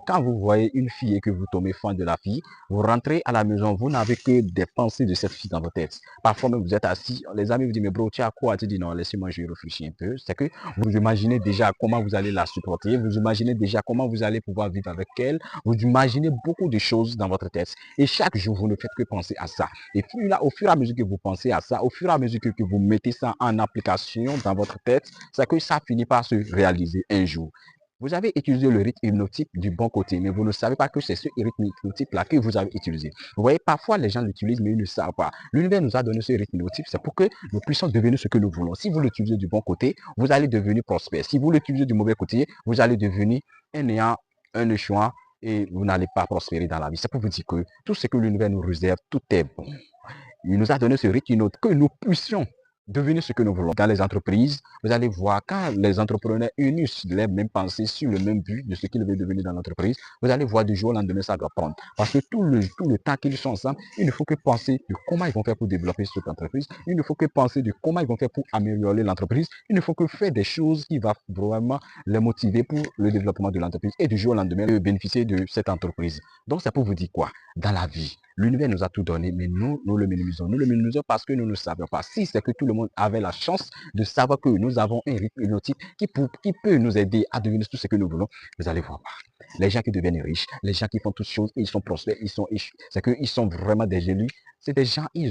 Quand vous voyez une fille et que vous tombez fan de la fille, vous rentrez à la maison, vous n'avez que des pensées de cette fille dans votre tête. Parfois même, vous êtes assis, les amis vous disent, mais bro, tu as quoi? Tu dis, non, laissez-moi, je réfléchis un peu. C'est que vous imaginez déjà comment vous allez la supporter, vous imaginez déjà comment vous allez pouvoir vivre avec elle, vous imaginez beaucoup de choses dans votre tête. Et chaque jour, vous ne faites que penser à ça. Et puis là, au fur et à mesure que vous pensez à ça, au fur et à mesure que vous mettez ça en application dans votre tête, c'est que ça finit par se réaliser un jour. Vous avez utilisé le rythme hypnotique du bon côté, mais vous ne savez pas que c'est ce rythme hypnotique-là que vous avez utilisé. Vous voyez, parfois les gens l'utilisent, mais ils ne savent pas. L'univers nous a donné ce rythme hypnotique, c'est pour que nous puissions devenir ce que nous voulons. Si vous l'utilisez du bon côté, vous allez devenir prospère. Si vous l'utilisez du mauvais côté, vous allez devenir un néant, un échouant, et vous n'allez pas prospérer dans la vie. C'est pour vous dire que tout ce que l'univers nous réserve, tout est bon. Il nous a donné ce rythme que nous puissions devenir ce que nous voulons. Dans les entreprises, vous allez voir, quand les entrepreneurs unissent les mêmes pensées sur le même but de ce qu'ils veulent devenir dans l'entreprise, vous allez voir du jour au lendemain, ça doit prendre. Parce que tout le temps qu'ils sont ensemble, il ne faut que penser de comment ils vont faire pour développer cette entreprise. Il ne faut que penser de comment ils vont faire pour améliorer l'entreprise. Il ne faut que faire des choses qui vont vraiment les motiver pour le développement de l'entreprise et du jour au lendemain, de bénéficier de cette entreprise. Donc, c'est pour vous dire quoi? Dans la vie, l'univers nous a tout donné, mais nous le minimisons. Nous le minimisons parce que nous ne savions pas. Si c'est que tout le monde avait la chance de savoir que nous avons un rythme hypnotique qui peut nous aider à devenir tout ce que nous voulons, vous allez voir. Les gens qui deviennent riches, les gens qui font toutes choses, ils sont prospères, c'est qu'ils sont vraiment des élus. C'est des gens, ils